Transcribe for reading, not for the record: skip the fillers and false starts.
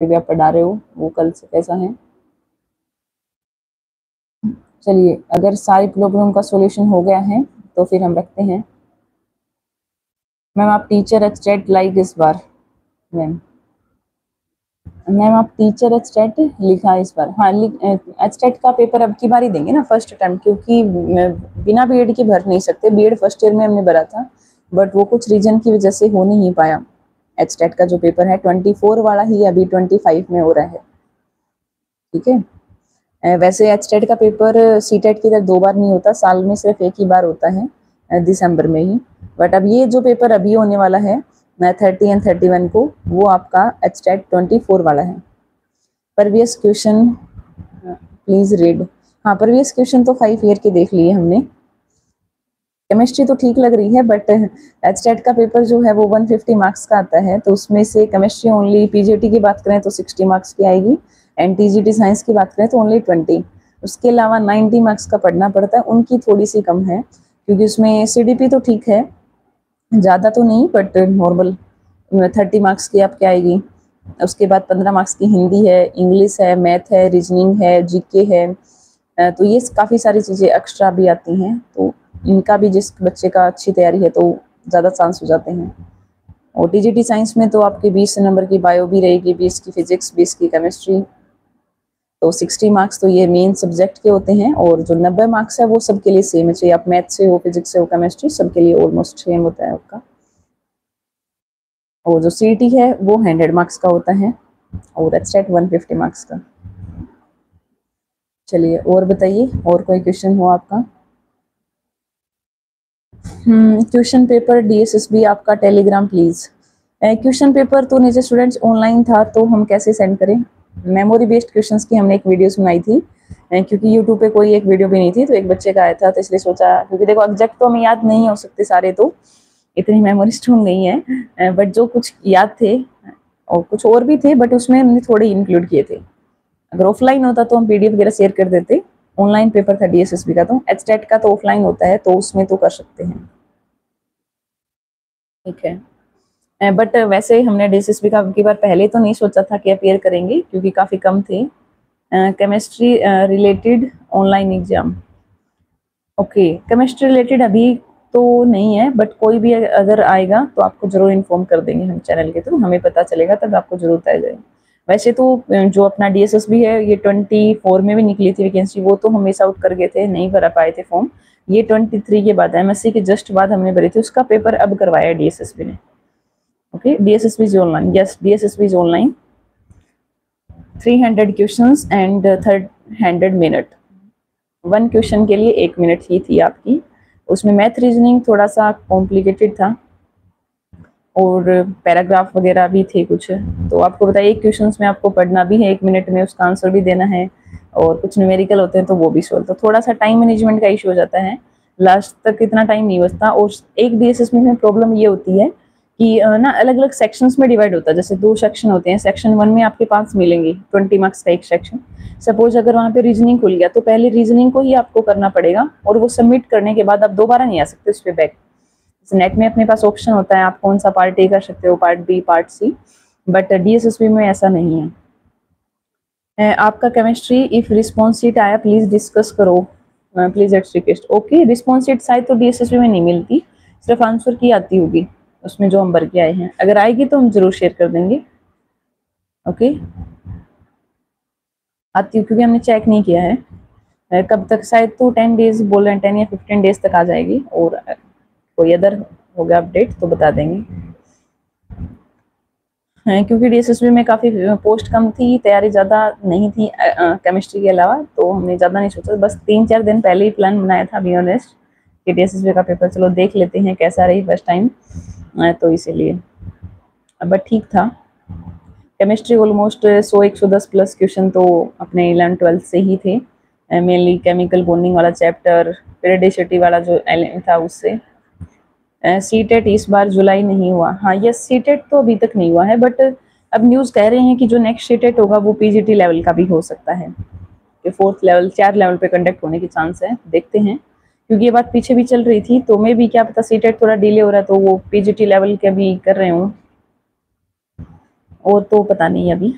भी आप पढ़ा रहे हो वो कल से कैसा है। चलिए, अगर सारी प्रॉब्लम का सॉल्यूशन हो गया है तो फिर हम रखते हैं। मैम आप टीचर एचटेट लाइक इस बार। मैम आप टीचर एचटेट लिखा इस बार। हाँ, एचटेट का पेपर अब की बार ही देंगे ना, फर्स्ट अटेम्प्ट, क्योंकि बिना बीएड के भर नहीं सकते। बीएड फर्स्ट ईयर में हमने भरा था, बट वो कुछ रीजन की वजह से हो नहीं पाया। एचटेट का जो पेपर है 24 वाला ही अभी 25 में हो रहा है। ठीक है। वैसे एचटेट का पेपर सीटेट की तरह 2 बार नहीं होता, साल में सिर्फ एक ही बार होता है, दिसंबर में ही। बट अब ये जो पेपर अभी होने वाला है 30 एंड 31 को, वो आपका एचटेट 24 वाला है। Pervious question please read. हाँ, परवियस क्वेश्चन तो 5 ईयर के देख लिए हमने। केमिस्ट्री तो ठीक लग रही है, बट एचटेट का पेपर जो है वो 150 मार्क्स का आता है, तो उसमें से केमिस्ट्री ओनली, पीजीटी की बात करें तो 60 मार्क्स की आएगी, एंड टीजीटी साइंस की बात करें तो ओनली 20। उसके अलावा 90 मार्क्स का पढ़ना पड़ता है, उनकी थोड़ी सी कम है, क्योंकि उसमें सीडीपी तो ठीक है, ज़्यादा तो नहीं, बट नॉर्मल 30 मार्क्स की आपकी आएगी। उसके बाद 15 मार्क्स की हिंदी है, इंग्लिश है, मैथ है, रीजनिंग है, जीके है। तो ये काफ़ी सारी चीज़ें एक्स्ट्रा भी आती हैं, तो इनका भी जिस बच्चे का अच्छी तैयारी है तो ज़्यादा चांस हो जाते हैं। और टीजीटी साइंस में तो आपकी 20 नंबर की बायो भी रहेगी, 20 की फिजिक्स, 20 की केमिस्ट्री, तो 60 मार्क्स तो ये मेन सब्जेक्ट के होते हैं, और जो 90 मार्क्स है वो सबके लिए सेम है, चाहे आप मैथ से हो, फिजिक्स से हो, केमिस्ट्री, सबके लिए ऑलमोस्ट सेम होता है आपका। और जो सीईटी है वो 100 मार्क्स का होता है, और एचटेट 150 मार्क्स का। चलिए, और बताइए, और कोई क्वेश्चन हो आपका? क्वेश्चन पेपर डीएसएसबी आपका टेलीग्राम प्लीज। क्वेश्चन पेपर तो नीचे स्टूडेंट्स ऑनलाइन था, तो हम कैसे सेंड करें? मेमोरी बेस्ड क्वेश्चंस की हमने एक वीडियो बनाई थी, क्योंकि यूट्यूब पे कोई एक वीडियो भी नहीं थी, तो एक बच्चे का आया था, तो इसलिए सोचा, क्योंकि देखो एग्जैक्ट तो हमें याद नहीं हो सकते सारे, तो इतनी मेमोरी स्ट्रॉन्ग नहीं है, बट जो कुछ याद थे और कुछ और भी थे, बट उसमें हमने थोड़े इंक्लूड किए थे। अगर ऑफलाइन होता तो हम पीडीएफ वगैरह शेयर कर देते। ऑनलाइन पेपर था डीएसएसबी का, तो एचटेट का तो ऑफलाइन होता है, तो उसमें तो कर सकते हैं। ठीक है। बट वैसे हमने डीएसएसबी का की बार पहले तो नहीं सोचा था कि अपेयर करेंगे, क्योंकि काफ़ी कम थे। Chemistry related online exam, okay, chemistry related अभी तो नहीं है, बट कोई भी अगर आएगा तो आपको जरूर इन्फॉर्म कर देंगे हम चैनल के थ्रू, हमें पता चलेगा तब आपको जरूर बताया जाएगा। वैसे तो जो अपना डीएसएसबी है ये 24 में भी निकली थी वैकेंसी, वो तो हम मिस आउट कर गए थे, नहीं भरा पाए थे फॉर्म। ये 23 के बाद, एमएससी के जस्ट बाद हमने भरी थी, उसका पेपर अब करवाया डीएसएसबी ने। Okay, DSSB is online, yes DSSB is online. 300 questions and 100 minute, 1 question के लिए 1 मिनट ही थी आपकी। उसमें मैथ रीजनिंग थोड़ा सा कॉम्प्लिकेटेड था, और पैराग्राफ वगैरह भी थे कुछ, तो आपको बताइए क्वेश्चंस में आपको पढ़ना भी है, 1 मिनट में उसका आंसर भी देना है, और कुछ न्यूमेरिकल होते हैं तो वो भी सोल्व, तो थोड़ा सा टाइम मैनेजमेंट का इशू हो जाता है, लास्ट तक इतना टाइम नहीं बचता। और एक डीएसएसबी में प्रॉब्लम ये होती है कि ना अलग अलग सेक्शंस में डिवाइड होता है, जैसे 2 सेक्शन होते हैं, सेक्शन 1 में आपके पास मिलेंगे 20 मार्क्स का एक सेक्शन। सपोज अगर वहाँ पे रीजनिंग खुल गया, तो पहले रीजनिंग को ही आपको करना पड़ेगा, और वो सबमिट करने के बाद आप दोबारा नहीं आ सकते उस पर बैक। नेट में अपने पास ऑप्शन होता है, आप कौन सा पार्ट ए कर सकते हो, part B, part C, but DSSB में ऐसा नहीं है। आपका केमिस्ट्री इफ रिस्पॉन्स शीट आया प्लीज डिस्कस करो, please it's request. Okay, response sheet शायद तो डीएसएसबी में नहीं मिलती, सिर्फ आंसर की आती होगी उसमें जो हम भर के आए हैं, अगर आएगी तो हम जरूर शेयर कर देंगे। ओके, आती, क्योंकि हमने चेक नहीं किया है कब तक, शायद तो 10 डेज बोल रहे हैं, 10 या 15 डेज तक आ जाएगी, और कोई अदर होगा अपडेट तो बता देंगे। क्योंकि डीएसएसबी में काफ़ी पोस्ट कम थी, तैयारी ज़्यादा नहीं थी केमिस्ट्री के अलावा, तो हमने ज़्यादा नहीं सोचा, बस 3-4 दिन पहले ही प्लान बनाया था, बी ऑनेस्ट, कि डीएसएसबी का पेपर चलो देख लेते हैं कैसा रही फर्स्ट टाइम, तो इसीलिए, बट ठीक था। केमिस्ट्री ऑलमोस्ट 100-110 प्लस क्वेश्चन तो अपने 11th-12th से ही थे, मेनली केमिकल बॉन्डिंग वाला चैप्टर, पेरियोडिसिटी वाला जो एलिमेंट था उससे। सीटेट इस बार जुलाई नहीं हुआ, हाँ यस, सीटेट तो अभी तक नहीं हुआ है, बट अब न्यूज़ कह रहे हैं कि जो नेक्स्ट सीटेट होगा वो पीजीटी लेवल का भी हो सकता है, कि 4th लेवल, 4 लेवल पे कंडक्ट होने की चांस है, देखते हैं, क्योंकि ये बात पीछे भी चल रही थी, तो मैं भी क्या पता सीटेट थोड़ा डिले हो रहा है तो वो पीजीटी लेवल के भी कर रहे हूँ, और तो पता नहीं अभी।